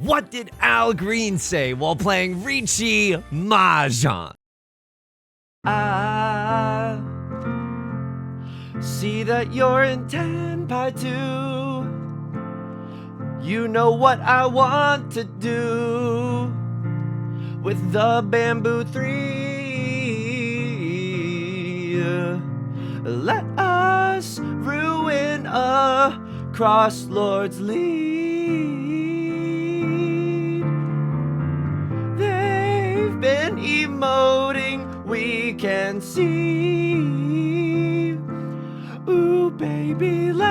What did Al Green say while playing Riichi Mahjong? I see that you're in Tenpai 2. You know what I want to do with the Bamboo 3. Let us ruin a Crosslord's lead. They've been emoting, we can see. Ooh, baby, let's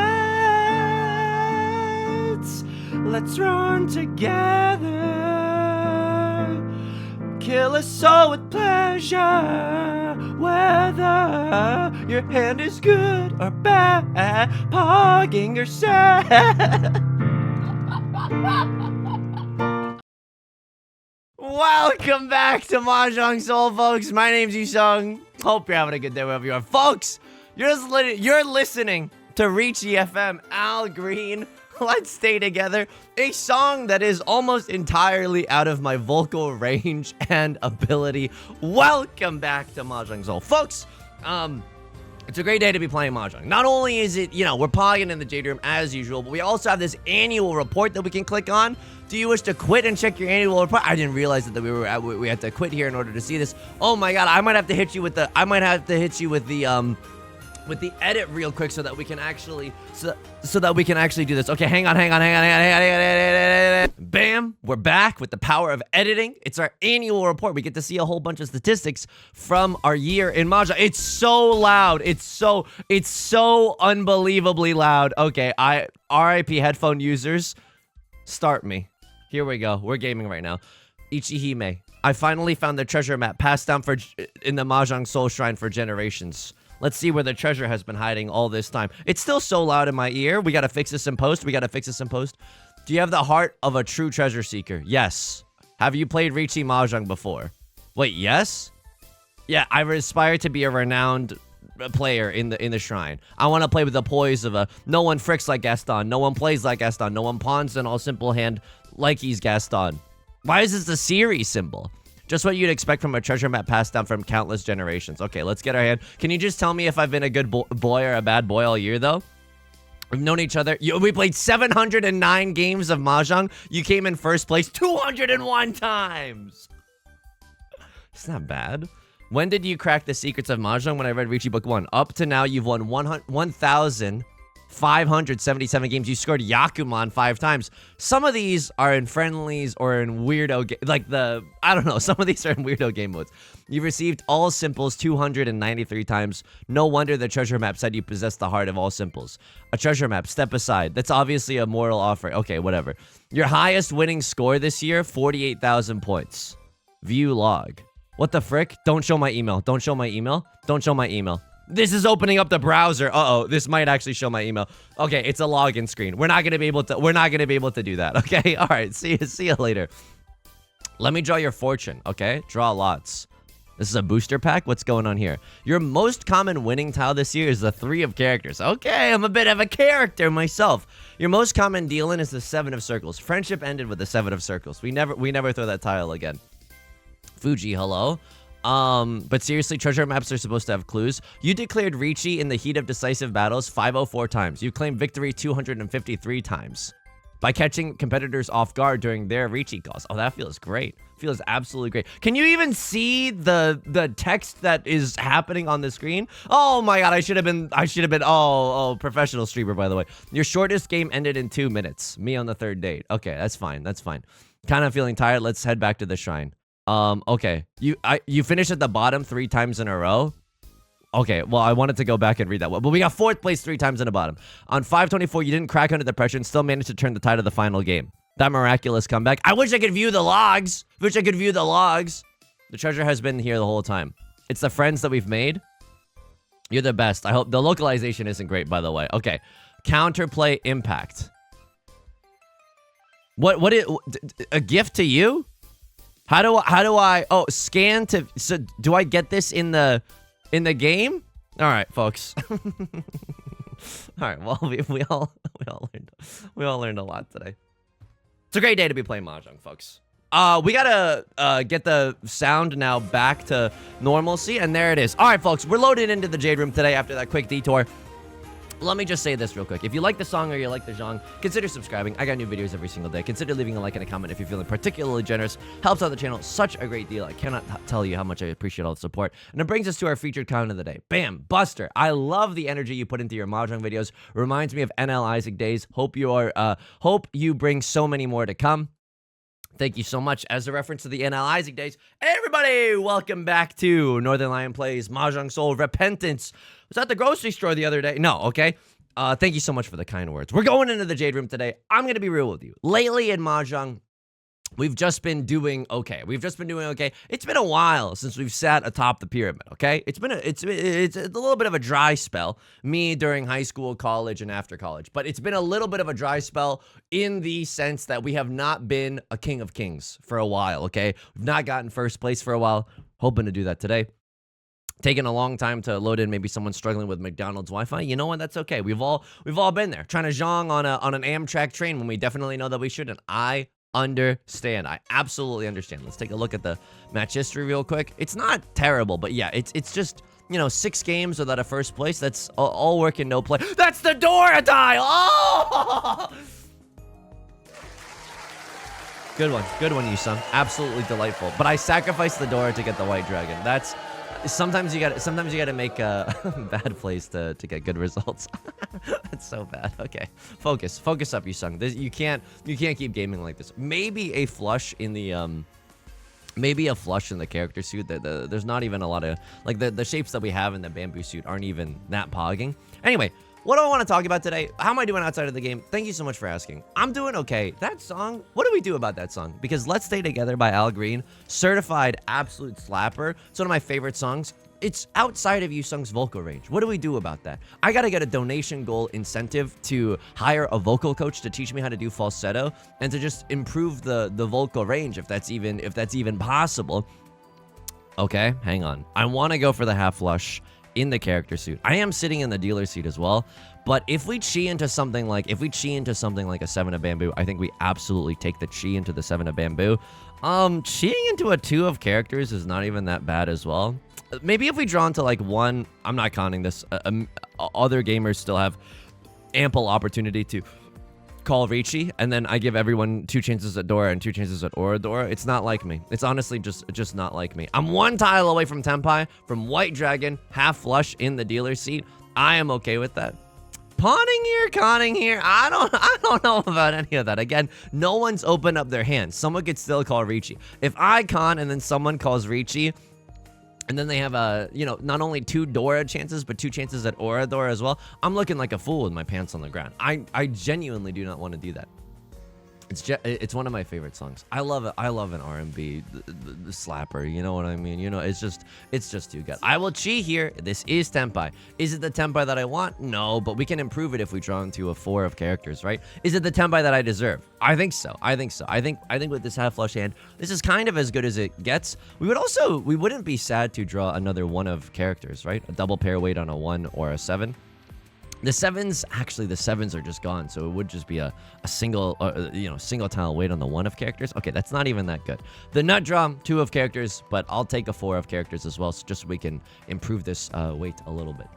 run together. Kill a soul with pleasure, whether your hand is good or bad, pogging or sad. Welcome back to Mahjong Soul, folks. My name's Yusong. Hope you're having a good day wherever you are. Folks, you're listening to Riichi FM, Al Green, Let's Stay Together, a song that is almost entirely out of my vocal range and ability. Welcome back to Mahjong Soul. Folks, it's a great day to be playing Mahjong. Not only is it, we're pogging in the Jade Room as usual, but we also have this annual report that we can click on. Do you wish to quit and check your annual report? I didn't realize that we had to quit here in order to see this. Oh my god, I might have to hit you with the edit real quick so that we can actually do this. Okay, hang on. Bam, we're back with the power of editing. It's our annual report. We get to see a whole bunch of statistics from our year in Mahjong. It's so loud. It's so unbelievably loud. Okay, RIP headphone users, start me. Here we go. We're gaming right now. Ichihime. I finally found the treasure map passed down in the Mahjong Soul Shrine for generations. Let's see where the treasure has been hiding all this time. It's still so loud in my ear. We gotta fix this in post. Do you have the heart of a true treasure seeker? Yes. Have you played Riichi Mahjong before? Wait, yes? Yeah, I aspire to be a renowned player in the shrine. I want to play with the poise of no one fricks like Gaston. No one plays like Gaston. No one pawns an all simple hand like he's Gaston. Why is this a series symbol? Just what you'd expect from a treasure map passed down from countless generations. Okay, let's get our hand. Can you just tell me if I've been a good boy or a bad boy all year, though? We've known each other. We played 709 games of Mahjong. You came in first place 201 times. It's not bad. When did you crack the secrets of Mahjong? When I read Riichi Book 1. Up to now, you've won 1,577 games. You scored Yakuman 5 times. Some of these are in friendlies or in weirdo some of these are in weirdo game modes. You've received all simples 293 times. No wonder the treasure map said you possess the heart of all simples. A treasure map, step aside. That's obviously a moral offering. Okay, whatever. Your highest winning score this year, 48,000 points. View log. What the frick? Don't show my email. This is opening up the browser. Uh-oh, this might actually show my email. Okay, it's a login screen. We're not gonna be able to do that. Okay, all right. See you later. Let me draw your fortune. Okay, draw lots. This is a booster pack. What's going on here? Your most common winning tile this year is the 3 of characters. Okay, I'm a bit of a character myself. Your most common deal-in is the 7 of circles. Friendship ended with the 7 of circles. We never throw that tile again. Fuji, hello. But seriously, treasure maps are supposed to have clues. You declared Riichi in the heat of decisive battles 504 times. You claimed victory 253 times by catching competitors off guard during their Riichi calls. Oh, that feels great. Feels absolutely great. Can you even see the text that is happening on the screen? Oh my god, I should have been professional streamer, by the way. Your shortest game ended in 2 minutes. Me on the 3rd date. Okay, that's fine. Kind of feeling tired. Let's head back to the shrine. Okay. You finished at the bottom 3 times in a row? Okay, well, I wanted to go back and read that one. But we got 4th place 3 times in the bottom. On 524, you didn't crack under the pressure and still managed to turn the tide of the final game. That miraculous comeback. I wish I could view the logs. The treasure has been here the whole time. It's the friends that we've made. You're the best. I hope the localization isn't great, by the way. Okay. Counterplay impact. A gift to you? How do I scan to, so do I get this in the game? All right, folks. All right, well, we all learned a lot today. It's a great day to be playing Mahjong, folks. We gotta get the sound now back to normalcy, and there it is. All right, folks, we're loaded into the Jade Room today after that quick detour. Let me just say this real quick. If you like the song or you like the genre, consider subscribing. I got new videos every single day. Consider leaving a like and a comment if you're feeling particularly generous. Helps out the channel such a great deal. I cannot tell you how much I appreciate all the support. And it brings us to our featured comment of the day. Bam! Buster. I love the energy you put into your Mahjong videos. Reminds me of NL Isaac days. Hope you bring so many more to come. Thank you so much. As a reference to the NL Isaac days, hey everybody, welcome back to Northern Lion Plays Mahjong Soul Repentance. Was at the grocery store the other day. No, okay. Thank you so much for the kind words. We're going into the Jade Room today. I'm going to be real with you. Lately in Mahjong, we've just been doing okay. It's been a while since we've sat atop the pyramid, okay? It's a little bit of a dry spell, me during high school, college, and after college. But it's been a little bit of a dry spell in the sense that we have not been a king of kings for a while, okay? We've not gotten first place for a while. Hoping to do that today. Taking a long time to load in. Maybe someone's struggling with McDonald's Wi-Fi. You know what? That's okay. We've all been there, trying to zhong on an Amtrak train when we definitely know that we shouldn't. I understand. I absolutely understand. Let's take a look at the match history real quick. It's not terrible, but yeah, it's just, you know, 6 games without a first place. That's all work and no play. That's the Dora die. Oh! Good one, Yusong. Absolutely delightful. But I sacrificed the Dora to get the white dragon. That's sometimes you gotta make bad plays to get good results. That's so bad. Okay, focus up, Yusong. You can't keep gaming like this. Maybe a flush in the character suit. There's not even a lot of, like, the shapes that we have in the bamboo suit aren't even that pogging. Anyway, what do I want to talk about today? How am I doing outside of the game? Thank you so much for asking. I'm doing okay. That song, what do we do about that song? Because Let's Stay Together by Al Green, certified absolute slapper. It's one of my favorite songs. It's outside of Yusong's vocal range. What do we do about that? I gotta get a donation goal incentive to hire a vocal coach to teach me how to do falsetto and to just improve the vocal range if that's even possible. Okay, hang on. I want to go for the half flush in the character suit. I am sitting in the dealer seat as well, but if we chi into something like a 7 of bamboo, I think we absolutely take the chi into the 7 of bamboo. Chiing into a 2 of characters is not even that bad as well. Maybe if we draw into like 1, I'm not counting this. Other gamers still have ample opportunity to call Riichi, and then I give everyone 2 chances at Dora and 2 chances at Oradora. It's not like me. It's honestly just not like me. I'm 1 tile away from Tenpai, from White Dragon, half flush in the dealer seat. I am okay with that. Pawning here, conning here. I don't know about any of that. Again, no one's opened up their hands. Someone could still call Riichi. If I con and then someone calls Riichi, and then they have not only 2 Dora chances, but 2 chances at Oradora as well, I'm looking like a fool with my pants on the ground. I genuinely do not want to do that. It's one of my favorite songs. I love it. I love an R&B the slapper. You know what I mean? You know, it's just too good. I will chi here. This is Tenpai. Is it the Tenpai that I want? No, but we can improve it if we draw into a 4 of characters, right? Is it the Tenpai that I deserve? I think so. I think with this half flush hand, this is kind of as good as it gets. We wouldn't be sad to draw another 1 of characters, right? A double pair weight on a 1 or a 7. The 7s are just gone, so it would just be a single tile weight on the 1 of characters. Okay, that's not even that good. The nut draw, 2 of characters, but I'll take a 4 of characters as well, so just so we can improve this weight a little bit.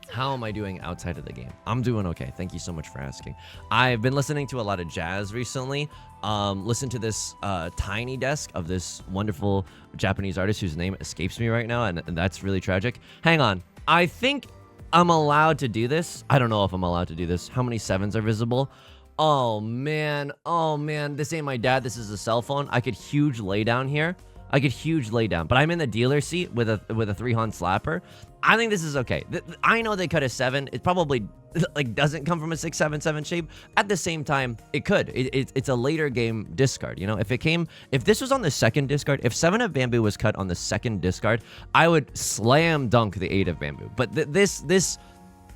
How am I doing outside of the game? I'm doing okay. Thank you so much for asking. I've been listening to a lot of jazz recently. Listen to this Tiny Desk of this wonderful Japanese artist whose name escapes me right now, and that's really tragic. Hang on. I think I'm allowed to do this. I don't know if I'm allowed to do this. How many 7s are visible? Oh man. This ain't my dad. This is a cell phone. I could huge lay down here. But I'm in the dealer seat with a 3-hon slapper. I think this is okay. I know they cut a 7. It probably like doesn't come from a 6-7-7 shape. At the same time, it could. It's a later game discard. You know, if this was on the 2nd discard, if 7 of bamboo was cut on the 2nd discard, I would slam dunk the 8 of bamboo. But this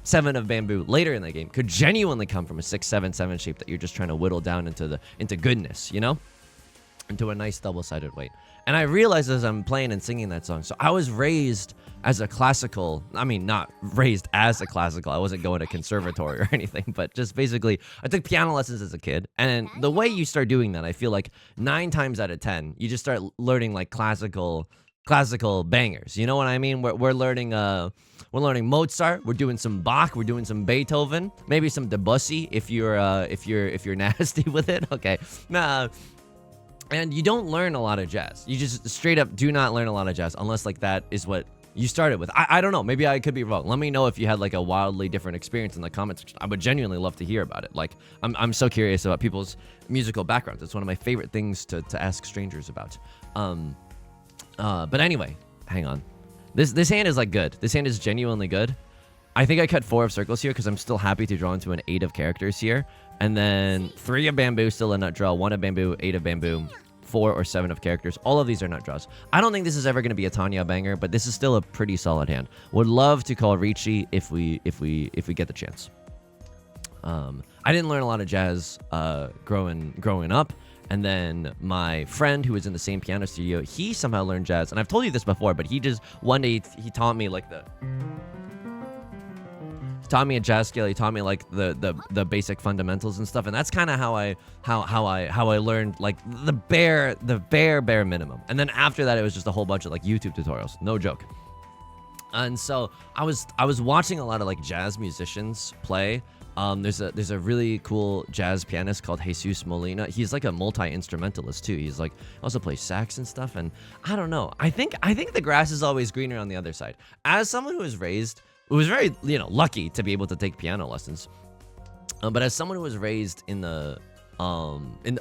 7 of bamboo later in the game could genuinely come from a 6-7-7 shape that you're just trying to whittle down into goodness. You know. into a nice double-sided weight. And I realized as I'm playing and singing that song, so I was raised as a classical, I mean, not raised as a classical, I wasn't going to conservatory or anything, but just basically, I took piano lessons as a kid. And the way you start doing that, I feel like 9 times out of 10, you just start learning like classical bangers. You know what I mean? We're learning Mozart, we're doing some Bach, we're doing some Beethoven, maybe some Debussy if you're nasty with it. Okay. Nah. And you don't learn a lot of jazz. You just straight up do not learn a lot of jazz unless like that is what you started with. I don't know. Maybe I could be wrong. Let me know if you had like a wildly different experience in the comments section. I would genuinely love to hear about it. Like I'm so curious about people's musical backgrounds. It's one of my favorite things to ask strangers about. But anyway, hang on. This hand is like good. This hand is genuinely good. I think I cut 4 of circles here because I'm still happy to draw into an 8 of characters here. And then 3 of bamboo, still a nut draw. 1 of bamboo, 8 of bamboo, 4 or 7 of characters. All of these are nut draws. I don't think this is ever going to be a Tanya banger, but this is still a pretty solid hand. Would love to call Riichi if we get the chance. I didn't learn a lot of jazz growing up. And then my friend who was in the same piano studio, he somehow learned jazz. And I've told you this before, but he just one day he taught me like he taught me a jazz scale. He taught me like the basic fundamentals and stuff, and that's kind of how I learned like the bare minimum. And then after that, it was just a whole bunch of like YouTube tutorials, no joke. And so I was watching a lot of like jazz musicians play. There's a really cool jazz pianist called Jesus Molina. He's like a multi-instrumentalist too. He's like also plays sax and stuff. And I don't know. I think the grass is always greener on the other side. As someone who was raised, who was very lucky to be able to take piano lessons, but as someone who was raised in the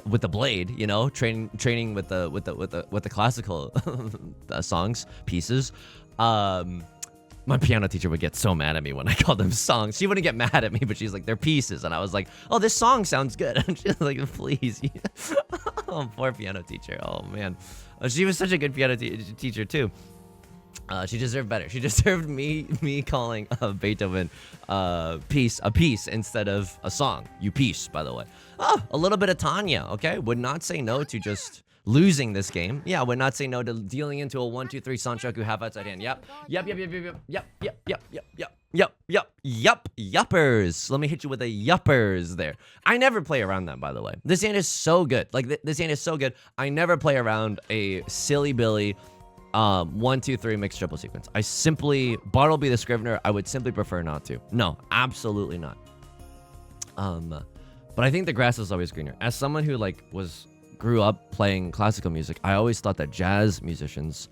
with the blade, training with the classical songs pieces, my piano teacher would get so mad at me when I called them songs. She wouldn't get mad at me, but she's like, they're pieces. And I was like, oh, this song sounds good. And she's like, please. Oh, poor piano teacher. Oh, man. She was such a good piano teacher, too. She deserved better. She deserved me calling Beethoven a piece instead of a song. You piece, by the way. Oh, a little bit of Tanya, okay? Would not say no to just losing this game. Yeah, would not say no to dealing into a 1, 2, 3 Sanchoku half outside hand. Yep. Yuppers. Let me hit you with a yuppers there. I never play around that, by the way. This hand is so good. Like, this hand is so good. I never play around a silly Billy 1, 2, 3 mixed triple sequence. I simply, Bartleby the Scrivener, I would simply prefer not to. No, absolutely not. But I think the grass is always greener. As someone who grew up playing classical music, I always thought that jazz musicians,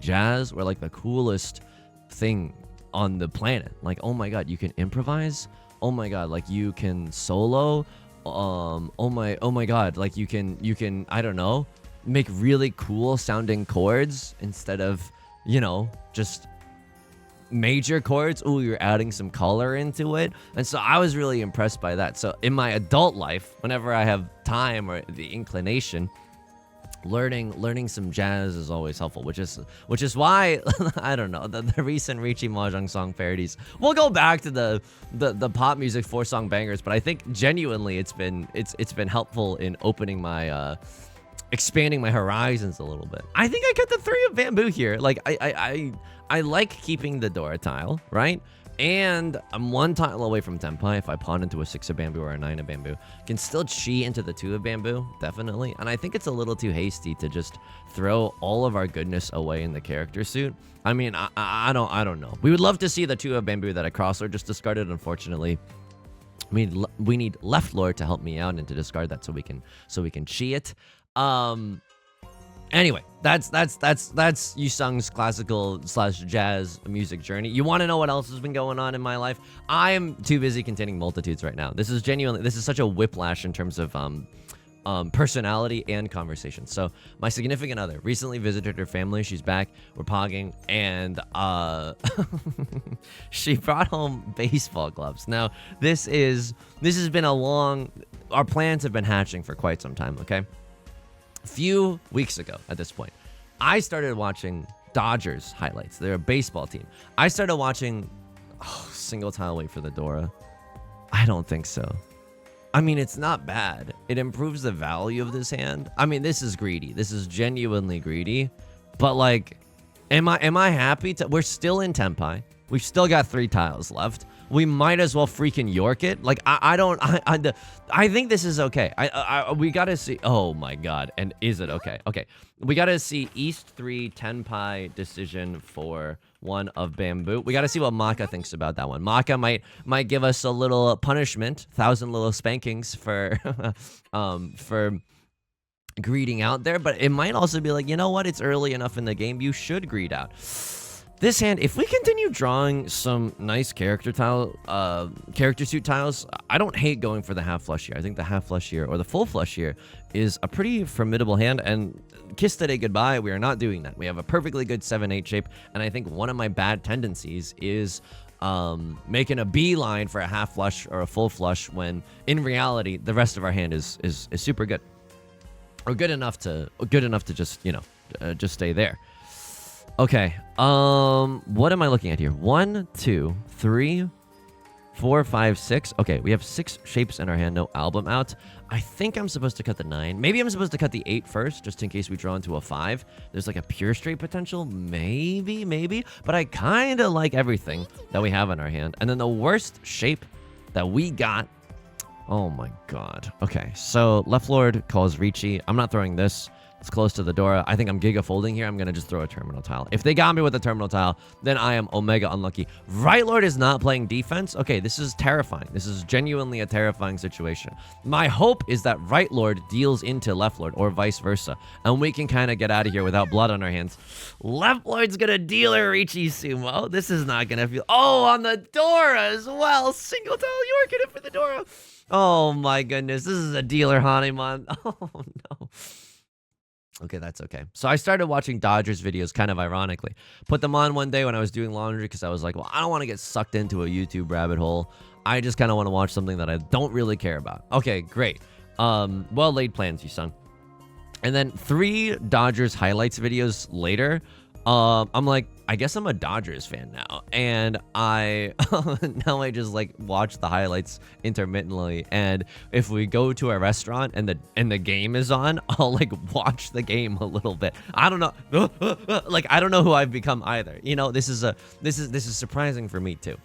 jazz were like the coolest thing on the planet. Like, oh my god, you can improvise. Oh my god, like you can solo. Oh my god, like you can I don't know, make really cool sounding chords instead of, just major chords. Ooh, you're adding some color into it. And so I was really impressed by that. So in my adult life, whenever I have time or the inclination, learning some jazz is always helpful, which is why I don't know, the recent Riichi Mahjong song parodies. We'll go back to the pop music 4-song bangers, but I think genuinely it's been helpful in opening my expanding my horizons a little bit. I think I cut the 3 of bamboo here. Like I like keeping the Dora tile, right? And I'm 1 tile away from Tenpai. If I pawn into a 6 of bamboo or a 9 of bamboo, can still chi into the 2 of bamboo, definitely. And I think it's a little too hasty to just throw all of our goodness away in the character suit. I mean, I don't know. We would love to see the 2 of bamboo that I crossed or just discarded. Unfortunately, we need left lord to help me out and to discard that so we can chi it. Anyway, that's Yusong's classical / jazz music journey. You want to know what else has been going on in my life? I am too busy containing multitudes right now. This is such a whiplash in terms of personality and conversation. So my significant other recently visited her family. She's back. We're pogging, and she brought home baseball gloves. Now this has been our plans have been hatching for quite some time. Okay. Few weeks ago at this point, I started watching Dodgers highlights. They're a baseball team. I started watching single tile wait for the Dora. I don't think so. I mean, it's not bad. It improves the value of this hand. I mean, this is greedy. This is genuinely greedy. But like, am I happy to? We're still in Tenpai. We've still got 3 tiles left. We might as well freaking York it. Like, I think this is okay. We gotta see. Oh my god. And is it okay? Okay. We gotta see East 3 Tenpai decision for 1 of Bamboo. We gotta see what Maka thinks about that one. Maka might give us a little punishment, 1,000 little spankings for for greeting out there. But it might also be like, you know what? It's early enough in the game. You should greed out. This hand, if we continue drawing some nice character suit tiles, I don't hate going for the half flush here. I think the half flush here or the full flush here is a pretty formidable hand. And kiss today goodbye, we are not doing that. We have a perfectly good 7-8 shape. And I think one of my bad tendencies is making a beeline for a half flush or a full flush when in reality the rest of our hand is super good. Or good enough to just, you know, just stay there. Okay, what am I looking at here? 1, 2, 3, 4, 5, 6. Okay, we have 6 shapes in our hand, no album out. I think I'm supposed to cut the 9. Maybe I'm supposed to cut the 8 first, just in case we draw into a 5. There's like a pure straight potential, maybe. But I kind of like everything that we have in our hand. And then the worst shape that we got. Oh my god. Okay, so Left Lord calls Riichi. I'm not throwing this. It's close to the Dora. I think I'm Giga folding here. I'm going to just throw a terminal tile. If they got me with a terminal tile, then I am Omega unlucky. Right Lord is not playing defense. Okay, this is terrifying. This is genuinely a terrifying situation. My hope is that Right Lord deals into Left Lord or vice versa. And we can kind of get out of here without blood on our hands. Left Lord's going to deal a Riichi Sumo. This is not going to feel... Oh, on the Dora as well. Single tile Yorking it for the Dora. Oh my goodness. This is a dealer Hanuman. Oh no. Okay, that's okay. So I started watching Dodgers videos kind of ironically. Put them on one day when I was doing laundry because I was like, well, I don't want to get sucked into a YouTube rabbit hole. I just kind of want to watch something that I don't really care about. Okay, great. Well laid plans, Yusong. And then 3 Dodgers highlights videos later, I'm like, I guess I'm a Dodgers fan now. And now I just like watch the highlights intermittently. And if we go to a restaurant and the game is on, I'll like watch the game a little bit. I don't know. Like, I don't know who I've become either. You know, this is surprising for me too.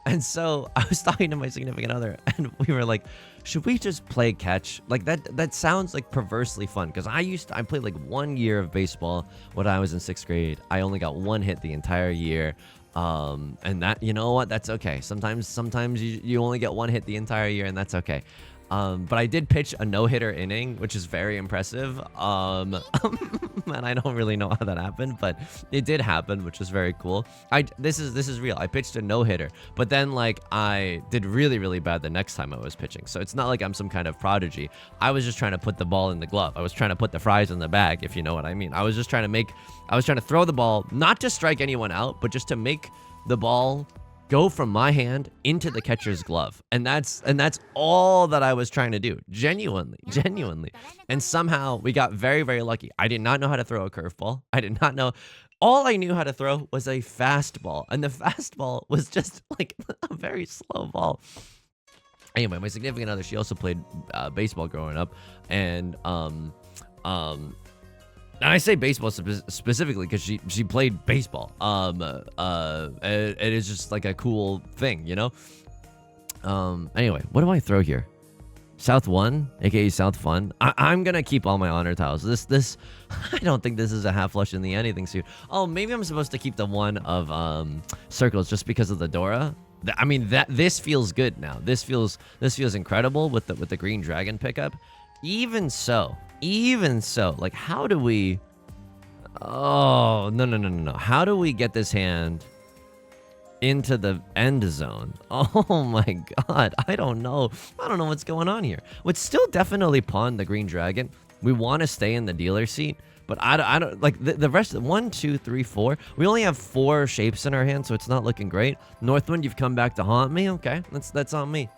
And so I was talking to my significant other and we were like, should we just play catch? Like that sounds like perversely fun. Cause I played like 1 year of baseball when I was in 6th grade. I only got 1 hit the entire year. And that, you know what? That's okay. Sometimes you only get 1 hit the entire year and that's okay. But I did pitch a no-hitter inning, which is very impressive. And I don't really know how that happened, but it did happen, which was very cool. This is real. I pitched a no-hitter, but then like I did really, really bad the next time I was pitching. So it's not like I'm some kind of prodigy. I was just trying to put the ball in the glove. I was trying to put the fries in the bag, if you know what I mean. I was trying to throw the ball, not to strike anyone out, but just to make the ball go from my hand into the catcher's glove. And that's all that I was trying to do. Genuinely. And somehow we got very, very lucky. I did not know how to throw a curveball. I did not know. All I knew how to throw was a fastball. And the fastball was just like a very slow ball. Anyway, my significant other, she also played baseball growing up. And I say baseball specifically because she played baseball. It is just like a cool thing, you know? Anyway, what do I throw here? South 1, aka South Fun. I'm gonna keep all my honor tiles. This I don't think this is a half flush in the anything suit. Oh, maybe I'm supposed to keep the 1 of circles just because of the Dora. I mean, this feels good now. This feels incredible with the green dragon pickup. Even so, like, how do we... Oh, no. How do we get this hand into the end zone? Oh my god, I don't know what's going on here. Would still definitely pawn the green dragon. We want to stay in the dealer seat, but I don't like the rest of 1, 2, 3, 4. We only have 4 shapes in our hand, so it's not looking great. Northwind, you've come back to haunt me. Okay, that's on me.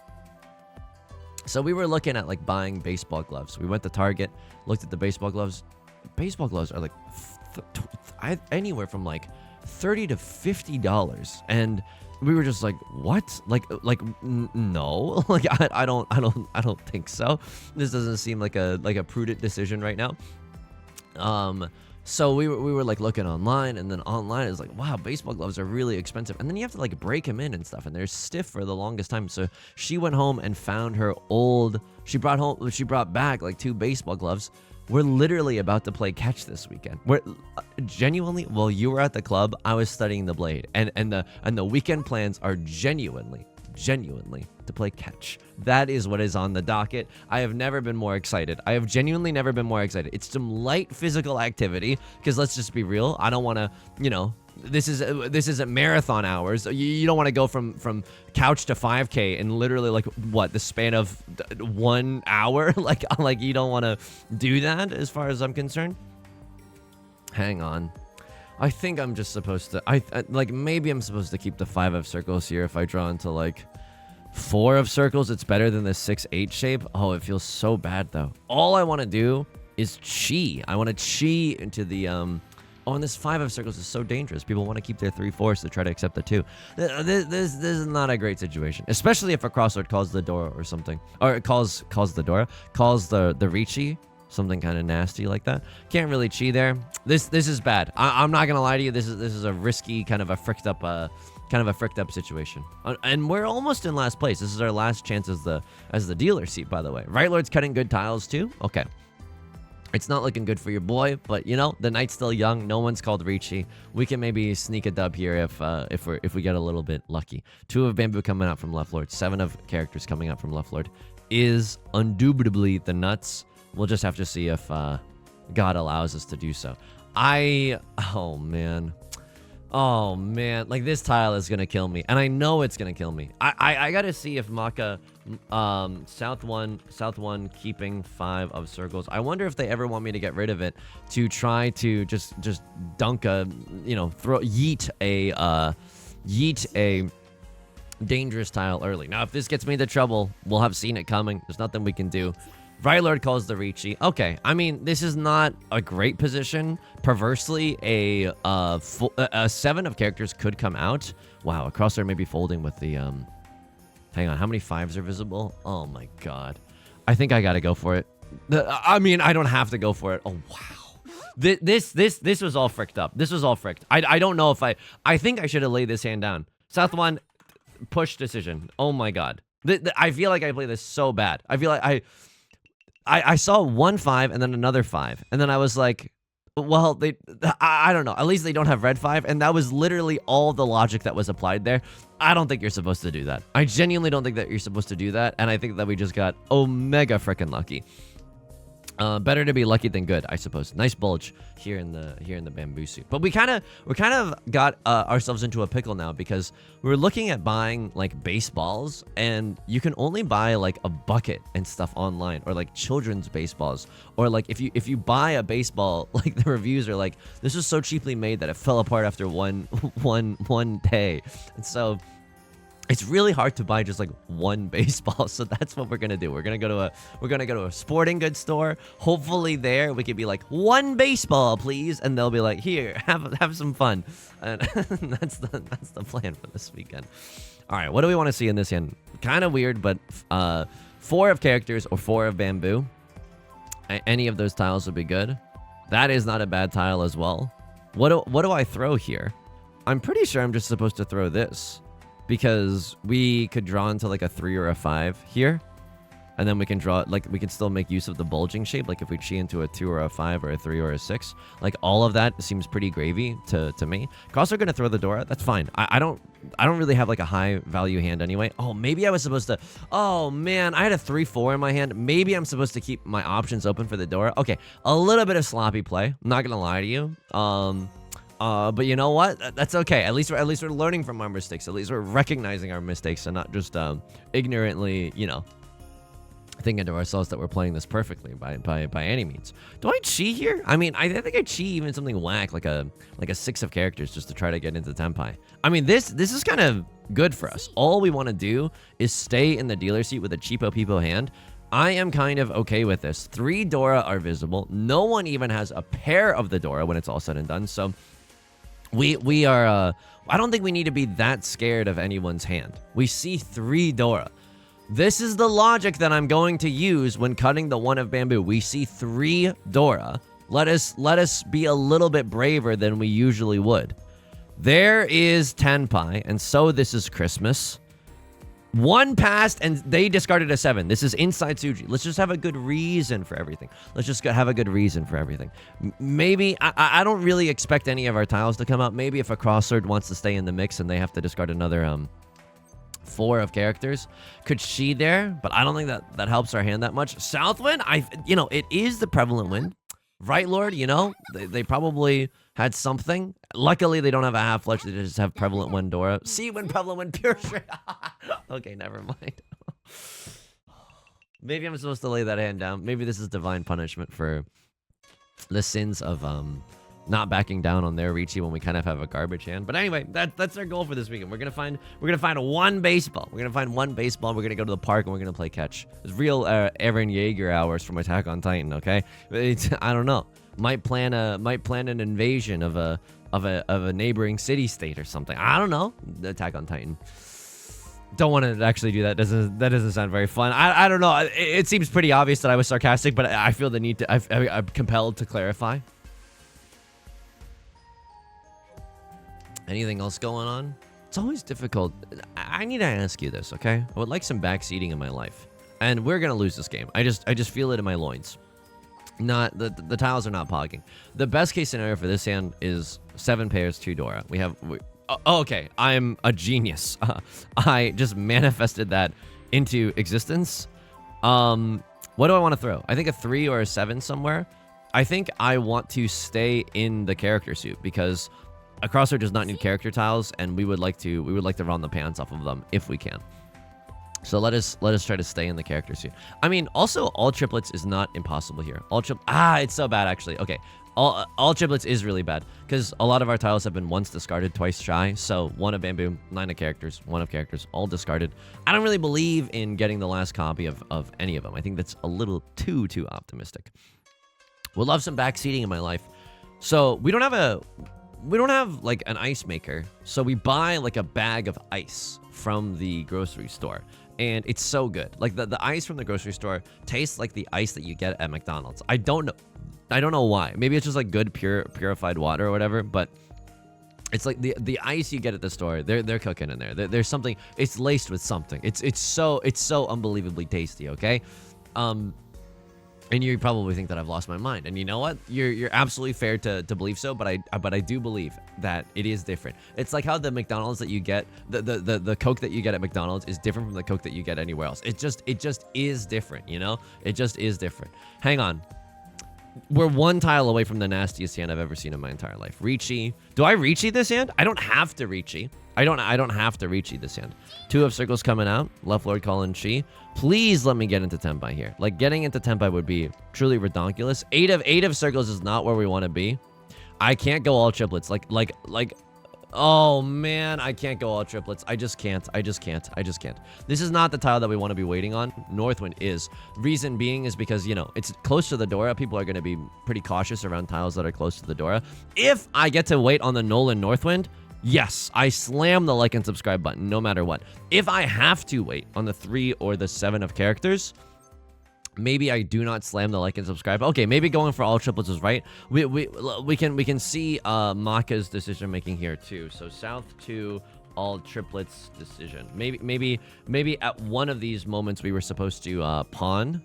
So we were looking at like buying baseball gloves. We went to Target, looked at the baseball gloves. Baseball gloves are like anywhere from like $30 to $50, and we were just like, what? No, like I don't think so. This doesn't seem like a prudent decision right now. So we were like looking online, and then online is like, wow, baseball gloves are really expensive, and then you have to like break them in and stuff, and they're stiff for the longest time. So she went home and found her old. She brought back like 2 baseball gloves. We're literally about to play catch this weekend. We're genuinely, while you were at the club, I was studying the blade, and the weekend plans are genuinely to play catch. That is what is on the docket. I have never been more excited. I have genuinely never been more excited. It's some light physical activity, because let's just be real, I don't want to, this isn't marathon hours. You don't want to go from couch to 5K in literally like what, the span of 1 hour. like you don't want to do that as far as I'm concerned. Hang on. I think I'm just supposed to, maybe I'm supposed to keep the 5 of circles here. If I draw into like 4 of circles, it's better than the 6-8 shape. Oh, it feels so bad though. All I want to do is chi. I want to chi into the, oh, and this 5 of circles is so dangerous. People want to keep their 3/4 to try to accept the 2. This is not a great situation, especially if a crossword calls the door or something, or it calls the Riichi. Something kind of nasty like that. Can't really chi there. This is bad. I'm not gonna lie to you. This is a risky kind of a fricked up situation. And we're almost in last place. This is our last chance as the dealer seat, by the way. Right Lord's cutting good tiles too. Okay. It's not looking good for your boy, but the night's still young. No one's called Riichi. We can maybe sneak a dub here if we get a little bit lucky. 2 of bamboo coming out from left Lord. 7 of characters coming out from left Lord is undoubtedly the nuts. We'll just have to see if God allows us to do so. Oh man, like this tile is gonna kill me, and I know it's gonna kill me. I gotta see if Maka, south one keeping 5 of circles. I wonder if they ever want me to get rid of it to try to just dunk a, yeet a dangerous tile early. Now, if this gets me into trouble, we'll have seen it coming. There's nothing we can do. Right Lord calls the Riichi. Okay, I mean, this is not a great position. Perversely, a 7 of characters could come out. Wow, a crosshair may be folding with the, hang on, how many 5s are visible? Oh my god. I think I gotta go for it. I mean, I don't have to go for it. Oh, wow. This was all fricked up. This was all fricked. I don't know if I think I should have laid this hand down. South one, push decision. Oh my god. I feel like I play this so bad. I feel like I saw 1 5 and then another 5, and then I was like, well, I don't know. At least they don't have red 5, and that was literally all the logic that was applied there. I don't think you're supposed to do that. I genuinely don't think that you're supposed to do that, and I think that we just got omega freaking lucky. Better to be lucky than good, I suppose. Nice bulge here in the bamboo suit. But we're kind of got ourselves into a pickle now, because we're looking at buying like baseballs, and you can only buy like a bucket and stuff online, or like children's baseballs, or like if you buy a baseball, like the reviews are like, this was so cheaply made that it fell apart after one day, and so it's really hard to buy just like 1 baseball. So that's what we're gonna do. We're gonna go to a sporting goods store. Hopefully there we could be like, 1 baseball, please, and they'll be like, here, have some fun. And that's the plan for this weekend. All right, what do we want to see in this hand? Kind of weird, but 4 of characters or 4 of bamboo. Any of those tiles would be good. That is not a bad tile as well. What do I throw here? I'm pretty sure I'm just supposed to throw this, because we could draw into like a 3 or a 5 here, and then we can draw, like, we can still make use of the bulging shape, like if we chi into a 2 or a 5 or a 3 or a 6. Like, all of that seems pretty gravy to me. Cross are gonna throw the door out. That's fine. I don't really have like a high value hand anyway. Oh, maybe I was supposed to, oh man, I had a 3-4 in my hand. Maybe I'm supposed to keep my options open for the door. Okay, a little bit of sloppy play, I'm not gonna lie to you. But you know what? That's okay. At least we're learning from our mistakes. At least we're recognizing our mistakes and not just ignorantly, thinking to ourselves that we're playing this perfectly by any means. Do I chi here? I mean, I think I chi even something whack, like a 6 of characters, just to try to get into Tenpai. I mean, this is kind of good for us. All we want to do is stay in the dealer seat with a cheapo peepo hand. I am kind of okay with this. 3 Dora are visible. No one even has a pair of the Dora when it's all said and done. So We are, I don't think we need to be that scared of anyone's hand. We see 3 Dora. This is the logic that I'm going to use when cutting the 1 of bamboo. We see 3 Dora. Let us be a little bit braver than we usually would. There is Tenpai, and so this is Christmas. 1 passed, and they discarded a 7. This is inside Tsuji. Let's just have a good reason for everything. Let's just have a good reason for everything. Maybe, I don't really expect any of our tiles to come out. Maybe if a crossword wants to stay in the mix and they have to discard another 4 of characters. Could she there? But I don't think that helps our hand that much. Southwind, it is the prevalent wind. Right, Lord? They probably had something. Luckily, they don't have a half fletch. They just have prevalent wind Dora. See when prevalent wind pure straight. Okay, never mind. Maybe I'm supposed to lay that hand down. Maybe this is divine punishment for the sins of not backing down on their Riichi when we kind of have a garbage hand. But anyway, that's our goal for this weekend. We're gonna find 1 baseball. We're gonna find 1 baseball. We're gonna go to the park and we're gonna play catch. It's real Eren Yeager hours from Attack on Titan. Okay, I don't know. Might plan an invasion of a neighboring city state or something. I don't know. Attack on Titan. Don't want to actually do that. That doesn't sound very fun. I don't know. It seems pretty obvious that I was sarcastic, but I feel the need to. I'm compelled to clarify. Anything else going on? It's always difficult. I need to ask you this, okay? I would like some backseating in my life, and we're gonna lose this game. I just feel it in my loins. Not the tiles are not pogging. The best case scenario for this hand is 7 pairs, 2 Dora. Okay, I'm a genius. I just manifested that into existence. What do I want to throw? I think a 3 or a 7 somewhere. I think I want to stay in the character suit because a crossword does not need character tiles, and we would like to run the pants off of them if we can. So let us try to stay in the character suit. I mean, also all triplets is not impossible here. It's so bad actually. Okay, all triplets is really bad because a lot of our tiles have been once discarded, twice shy. So 1 of bamboo, 9 of characters, 1 of characters, all discarded. I don't really believe in getting the last copy of any of them. I think that's a little too optimistic. Would love some backseating in my life. So we don't have like an ice maker, so we buy like a bag of ice from the grocery store, and it's so good. Like the ice from the grocery store tastes like the ice that you get at McDonald's. I don't know why. Maybe it's just like good purified water or whatever, but it's like the ice you get at the store. They're cooking in there. There's something. It's laced with something. It's so unbelievably tasty. Okay. And you probably think that I've lost my mind, and you know what? You're absolutely fair to believe so, but I do believe that it is different. It's like how the McDonald's that you get, the Coke that you get at McDonald's is different from the Coke that you get anywhere else. It just is different, you know? It just is different. Hang on. We're 1 tile away from the nastiest hand I've ever seen in my entire life. Riichi. Do I Riichi this hand? I don't have to Riichi. I don't have to Riichi this hand. 2 of circles coming out. Left Lord calling Chi. Please let me get into Tenpai here. Like, getting into Tenpai would be truly redonkulous. 8 of circles is not where we want to be. I can't go all triplets. Like, oh man, I can't go all triplets. I just can't. This is not the tile that we want to be waiting on. Northwind is. Reason being is because, it's close to the Dora. People are going to be pretty cautious around tiles that are close to the Dora. If I get to wait on the Nolan Northwind, yes, I slam the like and subscribe button no matter what. If I have to wait on the 3 or the 7 of characters, maybe I do not slam the like and subscribe. Okay, maybe going for all triplets is right. We can see Maka's decision making here too. So South to all triplets decision. Maybe at one of these moments we were supposed to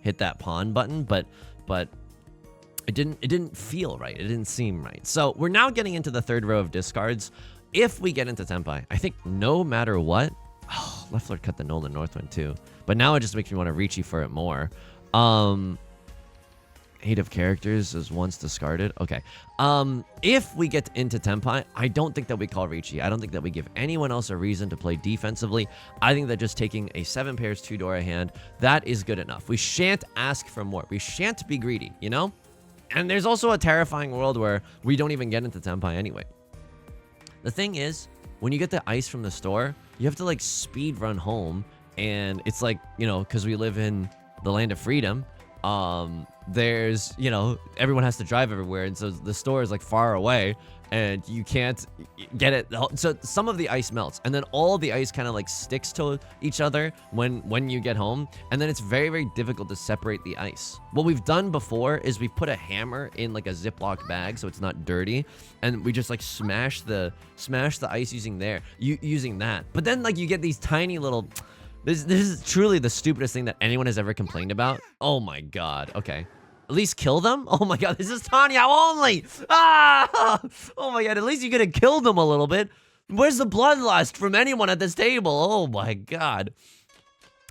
hit that pawn button, but it didn't feel right. It didn't seem right. So we're now getting into the 3rd row of discards. If we get into Tenpai, I think no matter what, Left Lord cut the Nolan Northwind too. But now it just makes me want to Riichi for it more. 8 of characters is once discarded. Okay. If we get into Tenpai, I don't think that we call Riichi. I don't think that we give anyone else a reason to play defensively. I think that just taking a 7 pairs 2 Dora hand, that is good enough. We shan't ask for more. We shan't be greedy, you know? And there's also a terrifying world where we don't even get into Tenpai anyway. The thing is, when you get the ice from the store, you have to like speed run home, and it's like, because we live in the land of freedom, there's, you know, everyone has to drive everywhere, and so the store is like far away, and you can't get it. So some of the ice melts, and then all of the ice kind of like sticks to each other when you get home, and then it's very, very difficult to separate the ice. What we've done before is we've put a hammer in like a Ziploc bag so it's not dirty, and we just like smash the ice using that. But then like you get these tiny little. This is truly the stupidest thing that anyone has ever complained about. Oh my god. Okay. At least kill them? Oh my god, this is Tanya only! Ah! Oh my god, at least you could have killed them a little bit. Where's the bloodlust from anyone at this table? Oh my god.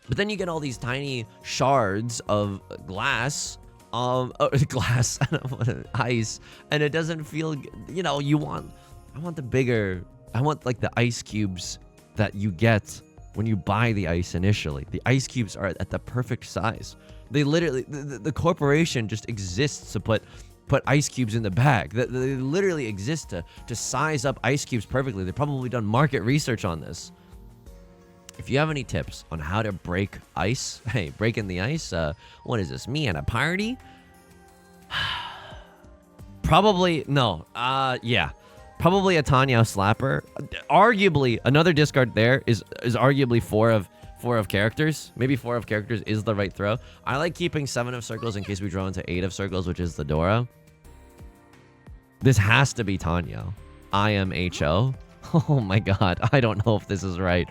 But then you get all these tiny shards of glass. Glass, ice. And it doesn't feel, you know, I want like the ice cubes that you get when you buy the ice initially. The ice cubes are at the perfect size. They literally, the corporation just exists to put ice cubes in the bag. They literally exist to size up ice cubes perfectly. They've probably done market research on this. If you have any tips on how to break ice, hey, breaking the ice, what is this, me at a party? Probably, no, yeah. Probably a Tanya slapper. Arguably, another discard there is arguably four of characters. Maybe 4 of characters is the right throw. I like keeping 7 of circles in case we draw into 8 of circles, which is the Dora. This has to be Tanya. I am HO. Oh my god. I don't know if this is right.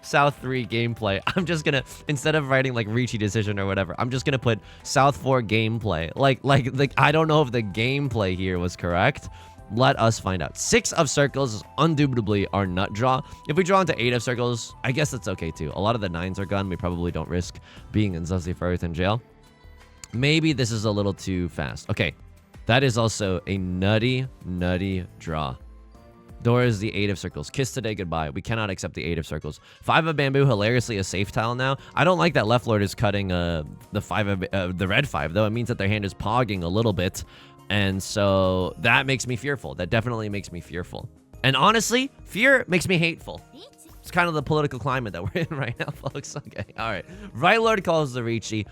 South 3 gameplay. I'm just gonna, instead of writing like Riichi decision or whatever, I'm just gonna put South 4 gameplay. Like I don't know if the gameplay here was correct. Let us find out. 6 of circles is indubitably our nut draw. If we draw into 8 of circles, I guess that's okay too. A lot of the 9s are gone. We probably don't risk being in Zuzi Firth in jail. Maybe this is a little too fast. Okay, that is also a nutty draw. Dora is the 8 of circles. Kiss today, goodbye. We cannot accept the 8 of circles. 5 of bamboo, hilariously a safe tile now. I don't like that left lord is cutting the 5 of the red 5 though. It means that their hand is pogging a little bit. And so that makes me fearful. That definitely makes me fearful. And honestly, fear makes me hateful. It's kind of the political climate that we're in right now, folks. Okay, all right. Right Lord calls the Riichi.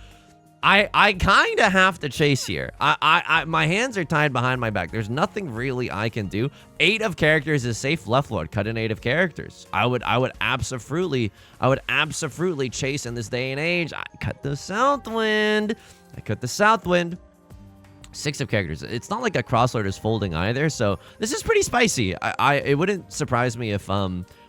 I kind of have to chase here. My hands are tied behind my back. There's nothing really I can do. 8 of characters is safe. Left Lord, cut in 8 of characters. I would absolutely chase in this day and age. I cut the Southwind. 6 of characters. It's not like a crosslord is folding either, so this is pretty spicy. It wouldn't surprise me if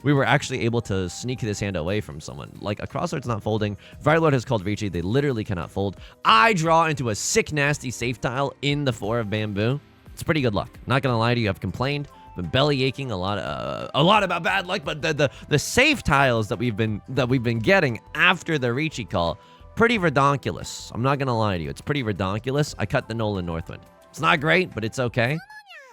we were actually able to sneak this hand away from someone. Like, a crosslord's not folding. Firelord has called Riichi. They literally cannot fold. I draw into a sick, nasty safe tile in the 4 of bamboo. It's pretty good luck. Not gonna lie to you, I've complained. Been belly aching a lot about bad luck, but the safe tiles that we've been getting after the Riichi call, pretty redonkulous. I'm not gonna lie to you. It's pretty redonkulous. I cut the Nolan Northwind. It's not great, but it's okay.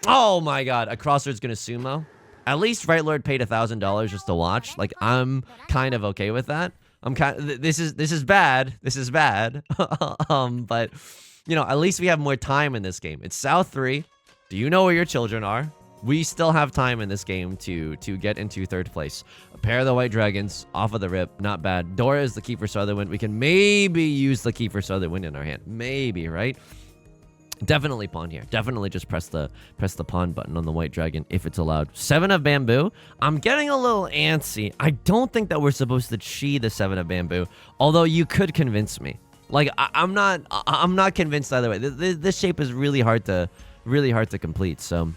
Oh my god, a crosslord's gonna sumo. At least Right Lord paid $1,000 just to watch. Like, I'm kind of okay with that. This is bad. But you know, at least we have more time in this game. It's South 3. Do you know where your children are? We still have time in this game to get into 3rd place. A pair of the white dragons off of the rip, not bad. Dora is the key for Southern. We can maybe use the key for Southern in our hand. Maybe, right? Definitely pawn here. Definitely just press the pawn button on the white dragon if it's allowed. 7 of bamboo. I'm getting a little antsy. I don't think that we're supposed to chi the 7 of bamboo, although you could convince me. Like, I'm not convinced either way. This shape is really hard to complete. So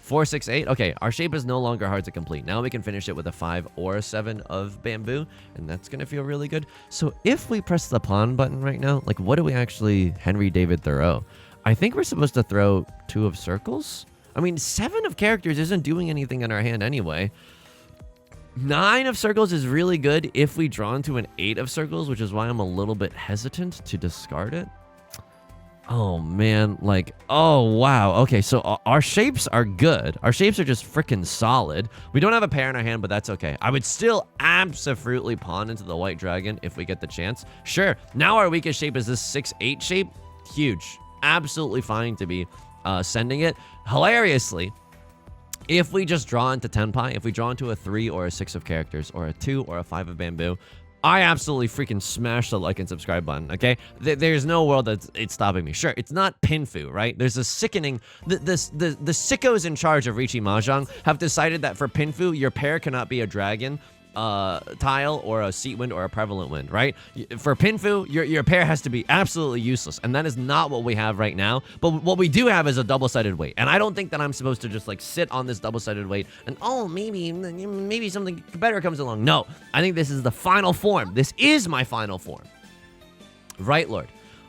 4, 6, 8. Okay, our shape is no longer hard to complete. Now we can finish it with a 5 or a 7 of bamboo, and that's gonna feel really good. So if we press the pawn button right now, like, what do we actually Henry David Thoreau? I think we're supposed to throw 2 of circles. I mean, 7 of characters isn't doing anything in our hand anyway. 9 of circles is really good if we draw into an 8 of circles, which is why I'm a little bit hesitant to discard it. Oh, man. Like, oh, wow. Okay, so our shapes are good. Our shapes are just freaking solid. We don't have a pair in our hand, but that's okay. I would still absolutely pawn into the white dragon if we get the chance. Sure. Now our weakest shape is this 6-8 shape. Huge. Absolutely fine to be sending it. Hilariously, if we just draw into Tenpai, if we draw into a 3 or a 6 of characters, or a 2 or a 5 of bamboo, I absolutely freaking smash the like and subscribe button, okay? There's no world that it's stopping me. Sure, it's not Pinfu, right? There's a sickening... The sickos in charge of Riichi Mahjong have decided that for Pinfu, your pair cannot be a dragon, tile, or a seat wind, or a prevalent wind, right? For Pinfu, your pair has to be absolutely useless, and that is not what we have right now. But what we do have is a double-sided weight, and I don't think that I'm supposed to just like sit on this double-sided weight and maybe something better comes along. No, I think this is the final form. This is my final form. Right Lord.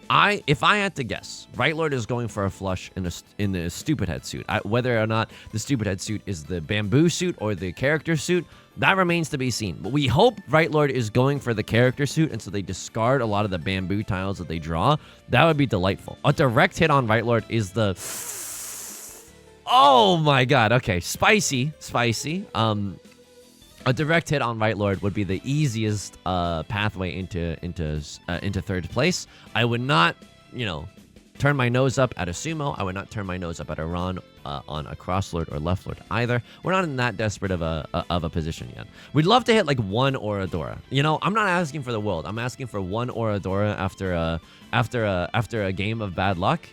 If I had to guess, Right Lord is going for a flush in the stupid head suit. Whether or not the stupid head suit is the bamboo suit or the character suit, that remains to be seen. But we hope Right Lord is going for the character suit, and so they discard a lot of the bamboo tiles that they draw. That would be delightful. A direct hit on Right Lord is the... Oh my god. Okay, spicy. A direct hit on Right Lord would be the easiest pathway into third place. I would not, turn my nose up at a sumo. I would not turn my nose up at a Ron on a cross lord or left lord either. We're not in that desperate of a position yet. We'd love to hit like one Oradora. I'm not asking for the world. I'm asking for one Oradora after a game of bad luck.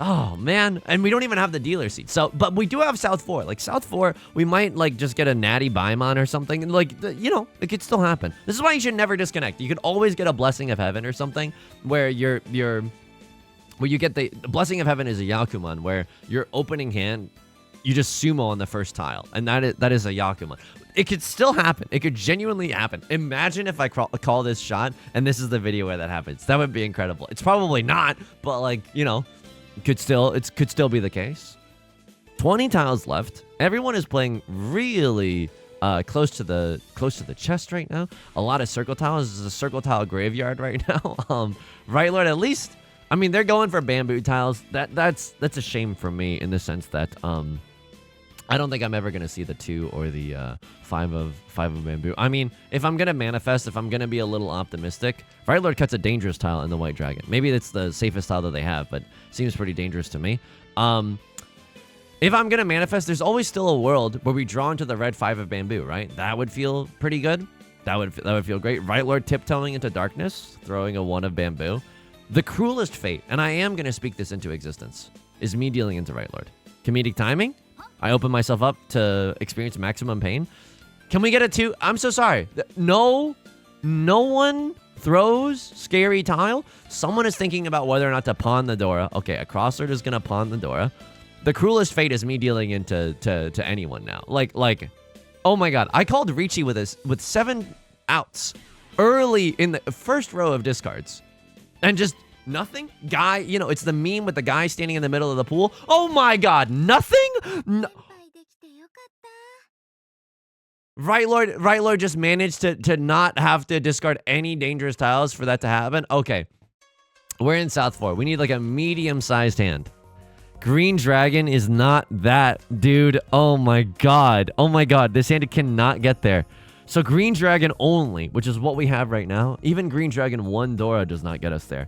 Oh man, and we don't even have the dealer seat. So, but we do have South 4. Like South 4, we might like just get a natty Baimon or something. And like, it could still happen. This is why you should never disconnect. You could always get a Blessing of Heaven or something where you get the Blessing of Heaven is a Yakuman where your opening hand, you just sumo on the first tile, and that is a Yakuman. It could still happen. It could genuinely happen. Imagine if I call this shot and this is the video where that happens. That would be incredible. It's probably not, but like, it could still be the case. 20 tiles left. Everyone is playing really close to the chest right now. A lot of circle tiles. This is a circle tile graveyard right now. Right Lord, at least, I mean, they're going for bamboo tiles. That's a shame for me in the sense that I don't think I'm ever gonna see the 2 or the 5 of bamboo. I mean, if I'm gonna manifest, if I'm gonna be a little optimistic, Right Lord cuts a dangerous tile in the white dragon. Maybe it's the safest tile that they have, but seems pretty dangerous to me. If I'm gonna manifest, there's always still a world where we draw into the red 5 of bamboo, right? That would feel pretty good. That would feel great. Right Lord tiptoeing into darkness, throwing a 1 of bamboo. The cruelest fate, and I am gonna speak this into existence, is me dealing into Right Lord. Comedic timing. I open myself up to experience maximum pain. Can we get a 2? I'm so sorry. No one throws scary tile. Someone is thinking about whether or not to pawn the Dora. Okay, a crosslord is gonna pawn the Dora. The cruelest fate is me dealing into to anyone now. Like, oh my god, I called Riichi with 7 outs early in the first row of discards, and just nothing. Guy, it's the meme with the guy standing in the middle of the pool. Oh my god, nothing. No. Right Lord just managed to not have to discard any dangerous tiles for that to happen. Okay, we're in South 4. We need like a medium-sized hand. Green Dragon is not that, dude. Oh my god. This hand cannot get there. So Green Dragon only, which is what we have right now. Even Green Dragon 1 Dora does not get us there.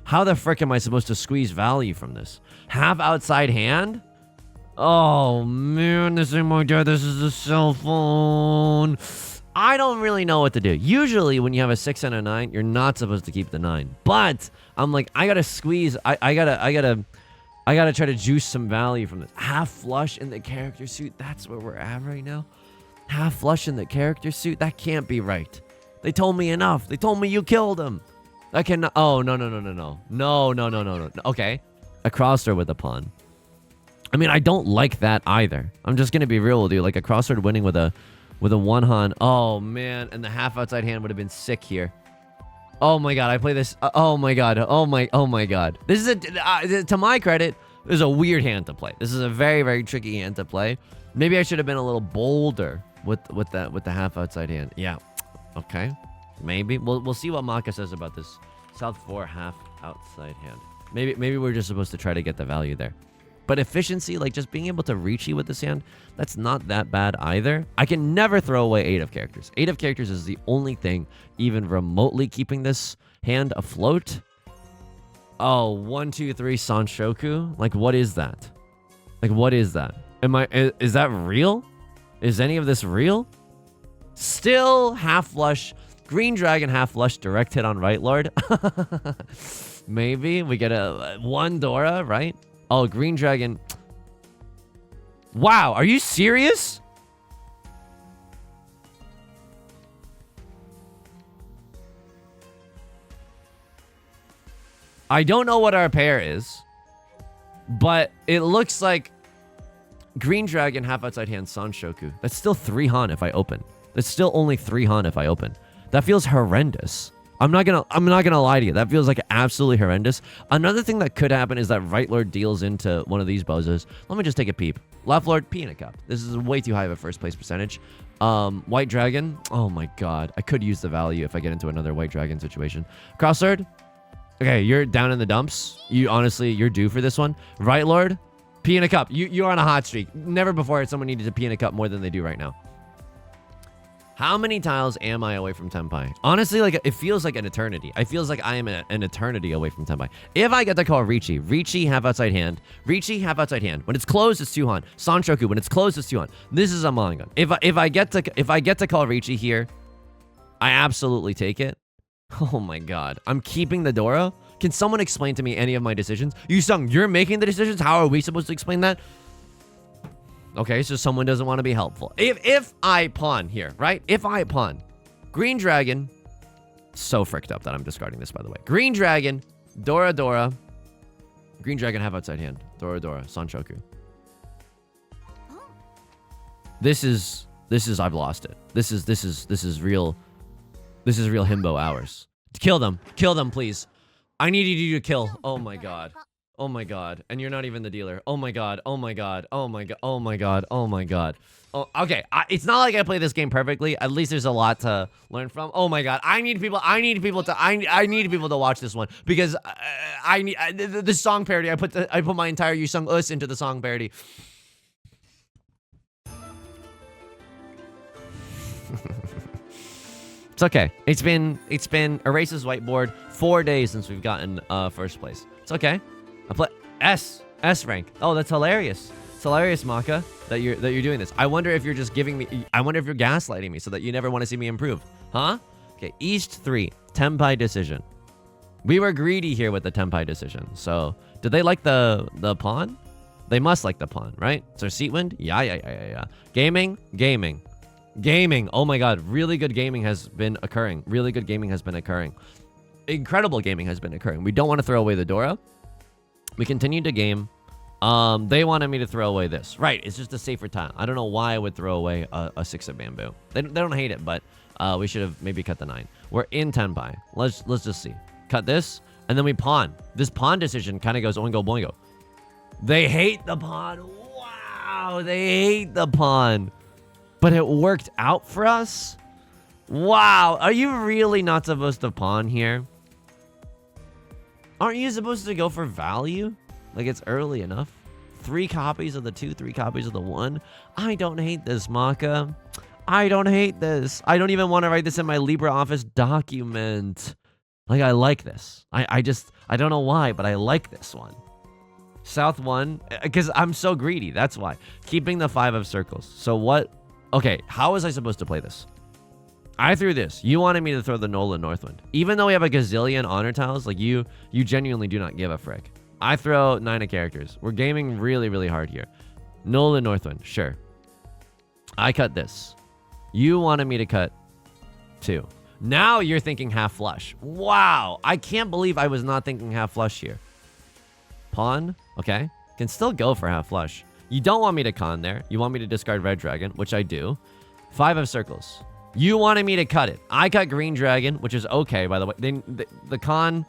How the frick am I supposed to squeeze value from this? Half outside hand? Oh man, this ain't my dad. This is a cell phone. I don't really know what to do. Usually when you have a 6 and a 9, you're not supposed to keep the 9. But I'm like, I gotta squeeze. I gotta try to juice some value from this. Half flush in the character suit. That's where we're at right now. Half flush in the character suit. That can't be right. They told me enough. They told me you killed him. I cannot. Oh no. No. Okay, a crosser with a pawn. I mean, I don't like that either. I'm just gonna be real with you. Like a crosser winning with a 1-han. Oh man, and the half outside hand would have been sick here. Oh my god, I play this. Oh my god. Oh my god. This is to my credit, this is a weird hand to play. This is a very, very tricky hand to play. Maybe I should have been a little bolder with the half outside hand. Yeah. Okay. Maybe we'll see what Maka says about this South 4 half outside hand. Maybe we're just supposed to try to get the value there. But efficiency, like just being able to Riichi with this hand, that's not that bad either. I can never throw away 8 of characters. 8 of characters is the only thing even remotely keeping this hand afloat. Oh, 1, 2, 3 Sanshoku. Like, what is that? Like, what is that? Is that real? Is any of this real? Still half flush Green Dragon half flush direct hit on right lord. Maybe we get a 1 Dora, right? Oh, Green Dragon. Wow, are you serious? I don't know what our pair is, but it looks like Green Dragon half outside hand Sanshoku. That's still 3 Han if I open. That's still only 3 Han if I open. That feels horrendous. I'm not gonna lie to you. That feels like absolutely horrendous. Another thing that could happen is that right lord deals into one of these bozos. Let me just take a peep. Left lord, P in a cup. This is way too high of a first place percentage. White dragon. Oh my god. I could use the value if I get into another white dragon situation. Crossword. Okay, you're down in the dumps. You're due for this one. Right lord, P in a cup. You're on a hot streak. Never before had someone needed to pee in a cup more than they do right now. How many tiles am I away from Tenpai? Honestly, like, it feels like an eternity. I feels like I am an eternity away from Tenpai. If I get to call Riichi half outside hand. Riichi half outside hand. When it's closed, it's 2 Han. Sanshoku, when it's closed, it's 2 Han. This is a Mulligan. If I get to call Riichi here, I absolutely take it. Oh my god. I'm keeping the Dora? Can someone explain to me any of my decisions? Yusong, you're making the decisions? How are we supposed to explain that? Okay, so someone doesn't want to be helpful. If I pawn here, right? If I pawn, Green Dragon, so fricked up that I'm discarding this, by the way. Green Dragon, Dora Dora, Green Dragon have outside hand, Dora Dora, Sanshoku. This is I've lost it. This is real. This is real himbo hours. Kill them, please. I need you to kill. Oh my god. Oh my god. And you're not even the dealer. Oh my god. Oh my god. Oh my god. Oh my god. Oh my god. Oh, okay. It's not like I play this game perfectly. At least there's a lot to learn from. Oh my god. I need people to watch this one because the song parody. I put my entire Yusong Us into the song parody. It's okay. It's been Erase's whiteboard 4 days since we've gotten first place. It's okay. I play S rank. Oh, that's hilarious. It's hilarious, Maka, that you're doing this. I wonder if you're just giving me. I wonder if you're gaslighting me so that you never want to see me improve, huh? Okay, East 3 Tenpai decision. We were greedy here with the Tenpai decision. So did they like the pawn? They must like the pawn, right? So Seatwind, yeah. Gaming. Oh my god, really good gaming has been occurring. Incredible gaming has been occurring. We don't want to throw away the Dora. We continued to game. They wanted me to throw away this. Right, it's just a safer tile. I don't know why I would throw away a 6 of bamboo. They don't hate it, but we should have maybe cut the 9. We're in Tenpai. Let's just see. Cut this, and then we pawn. This pawn decision kind of goes oingo boingo. They hate the pawn. Wow, they hate the pawn. But it worked out for us? Wow, are you really not supposed to pawn here? Aren't you supposed to go for value? Like, it's early enough. 3 copies of the 2, 3 copies of the 1. I don't hate this, Maka. I don't hate this. I don't even want to write this in my LibreOffice document. Like, I like this. I don't know why, but I like this one. South 1, because I'm so greedy. That's why. Keeping the 5 of circles. So what? Okay, how was I supposed to play this? I threw this. You wanted me to throw the Nolan Northwind. Even though we have a gazillion honor tiles, like you genuinely do not give a frick. I throw 9 of characters. We're gaming really, really hard here. Nolan Northwind, sure. I cut this. You wanted me to cut 2. Now you're thinking half flush. Wow, I can't believe I was not thinking half flush here. Pawn, okay. Can still go for half flush. You don't want me to con there. You want me to discard red dragon, which I do. 5 of circles. You wanted me to cut it. I cut green dragon, which is okay, by the way. The con...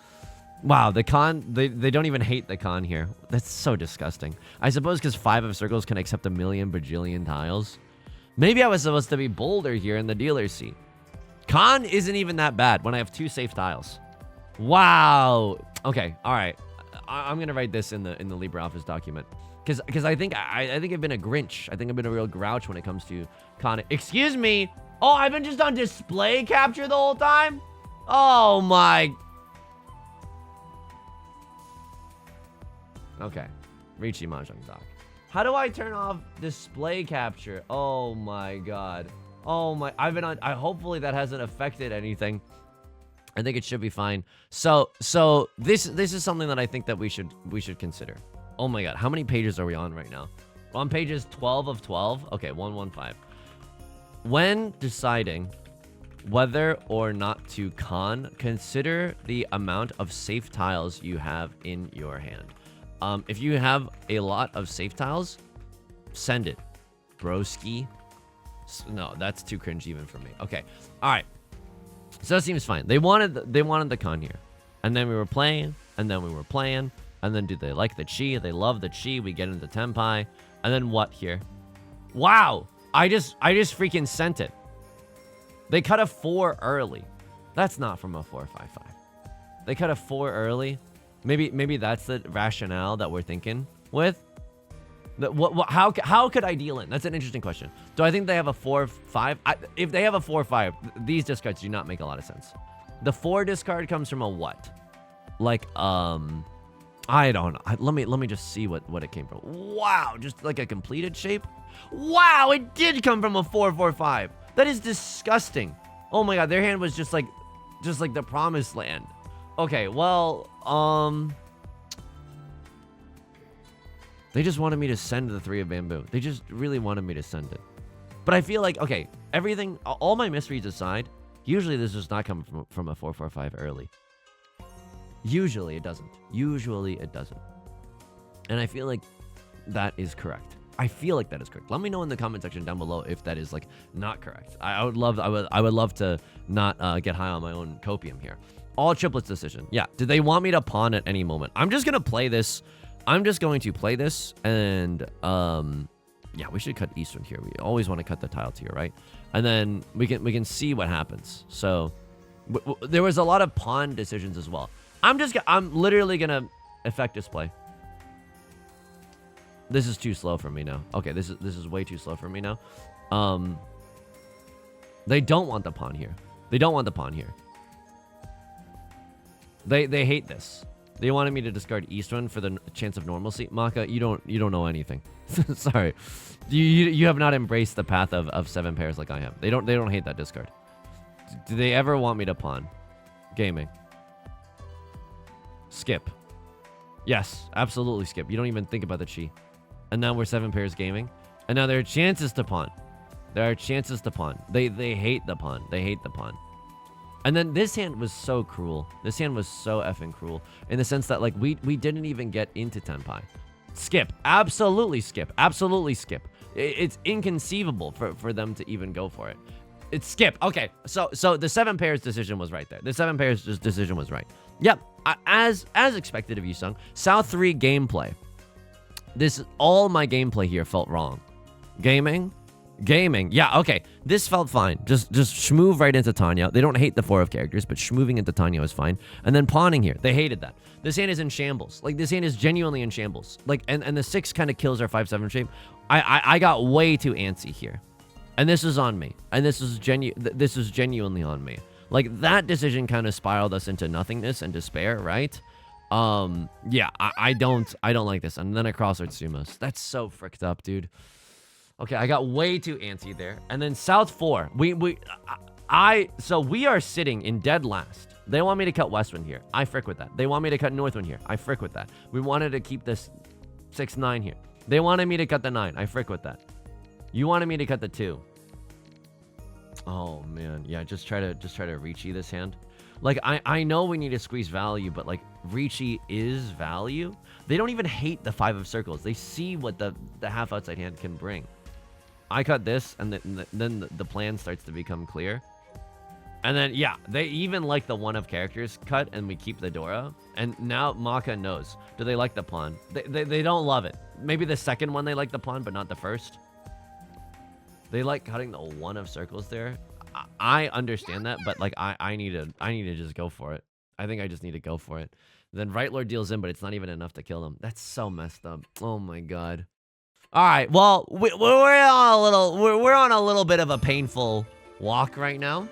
Wow, the con... They don't even hate the con here. That's so disgusting. I suppose because 5 of circles can accept a million bajillion tiles. Maybe I was supposed to be bolder here in the dealer's seat. Con isn't even that bad when I have 2 safe tiles. Wow. Okay, all right. I'm going to write this in the LibreOffice document. Because I think I've been a Grinch. I think I've been a real grouch when it comes to con. Excuse me. Oh, I've been just on display capture the whole time? Oh my. Okay. Riichi Mahjong doc. How do I turn off display capture? Oh my god. Oh my, I've been on, hopefully that hasn't affected anything. I think it should be fine. So this is something that I think that we should consider. Oh my god, how many pages are we on right now? We're on pages 12 of 12. Okay, 115. When deciding whether or not to con, consider the amount of safe tiles you have in your hand. If you have a lot of safe tiles, send it, broski. No, that's too cringe even for me. Okay, all right. So that seems fine. They wanted the con here, and then we were playing, and then we were playing, and then do they like the chi? They love the chi. We get into tenpai, and then what here? Wow! I just freaking sent it. They cut a 4 early. That's not from a 455. They cut a 4 early. Maybe that's the rationale that we're thinking with. How could I deal in? That's an interesting question. Do I think they have a 4-5? If they have a 4-5, these discards do not make a lot of sense. The 4 discard comes from a what? Like I don't know. Let me just see what it came from. Wow, just like a completed shape. Wow, it did come from a 4-4-5. That is disgusting. Oh my god, their hand was just like the promised land. Okay, well, they just wanted me to send the 3 of bamboo. They just really wanted me to send it. But I feel like, okay, everything, all my misreads aside, usually this does not come from a 4-4-5 early. Usually it doesn't. Usually it doesn't. And I feel like that is correct. I feel like that is correct. Let me know in the comment section down below if that is like not correct. I would love to not get high on my own copium here. All triplets decision. Yeah. Did they want me to pawn at any moment? I'm just gonna play this. I'm just going to play this, and yeah, we should cut eastern here. We always want to cut the tile tier, right? And then we can see what happens. So there was a lot of pawn decisions as well. I'm literally gonna effect display. This is too slow for me now. Okay, this is way too slow for me now. They don't want the pawn here. They don't want the pawn here. They hate this. They wanted me to discard Eastern for the chance of normalcy. Maka, you don't know anything. Sorry, you have not embraced the path of 7 pairs like I have. They don't hate that discard. Do they ever want me to pawn? Gaming. Skip. Yes, absolutely skip. You don't even think about the chi. And now we're 7 pairs gaming. And now there are chances to pawn. There are chances to pawn. They hate the pawn. They hate the pawn. And then this hand was so cruel. This hand was so effing cruel. In the sense that, like, we didn't even get into tenpai. Skip. Absolutely skip. Absolutely skip. It's inconceivable for them to even go for it. It's skip. Okay, so the 7 pairs decision was right there. The 7 pairs decision was right. Yep, as expected of Yusong. South 3 gameplay. All my gameplay here felt wrong. Gaming. Yeah, okay. This felt fine. Just schmoove right into Tanya. They don't hate the 4 of characters, but schmooving into Tanya is fine. And then pawning here. They hated that. This hand is in shambles. Like, this hand is genuinely in shambles. Like, and the 6 kind of kills our 5-7 shape. I got way too antsy here. And this is on me. And this is genuinely on me. Like, that decision kind of spiraled us into nothingness and despair, right? Yeah, I don't like this. And then I crossword sumos. That's so fricked up, dude. Okay, I got way too antsy there. And then South 4. So we are sitting in dead last. They want me to cut Westwind here. I frick with that. They want me to cut Northwind here. I frick with that. We wanted to keep this 6-9 here. They wanted me to cut the 9. I frick with that. You wanted me to cut the 2. Oh man, yeah, just try to Riichi this hand. Like, I know we need to squeeze value, but like, Riichi is value. They don't even hate the 5 of circles. They see what the half outside hand can bring. I cut this, and then the plan starts to become clear. And then, yeah, they even like the 1 of characters cut, and we keep the Dora. And now Maka knows. Do they like the pawn? They don't love it. Maybe the second one they like the pawn, but not the first. They like cutting the 1 of circles there. I understand that, but like I need to just go for it. I think I just need to go for it. Then Right Lord deals in, but it's not even enough to kill them. That's so messed up. Oh my god. All right, well, we're on a little bit of a painful walk right now.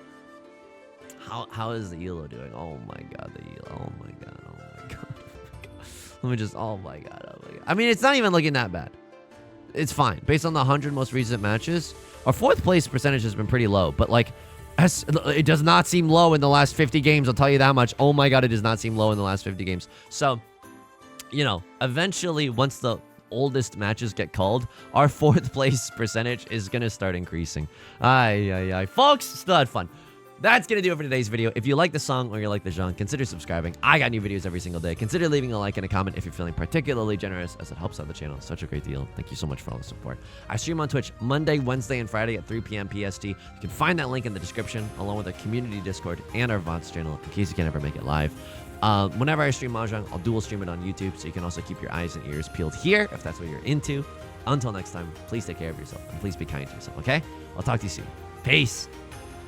How is the Elo doing? Oh my god, the Elo. Oh my god. Oh my god. Let me just. Oh my god. Oh my god. I mean, it's not even looking that bad. it's fine. Based on the 100 most recent matches, our 4th place percentage has been pretty low. But like, it does not seem low in the last 50 games. I'll tell you that much. Oh my god, it does not seem low in the last 50 games. So, you know, eventually, once the oldest matches get called, our 4th place percentage is gonna start increasing. Folks, still had fun. That's gonna do it for today's video. If you like the song or you like the genre, consider subscribing. I got new videos every single day. Consider leaving a like and a comment if you're feeling particularly generous, as it helps out the channel. Such a great deal. Thank you so much for all the support. I stream on Twitch Monday, Wednesday, and Friday at 3 p.m. PST. You can find that link in the description, along with our community Discord and our VODs channel, in case you can ever make it live. Whenever I stream Mahjong, I'll dual stream it on YouTube, so you can also keep your eyes and ears peeled here if that's what you're into. Until next time, please take care of yourself and please be kind to yourself, okay? I'll talk to you soon. Peace.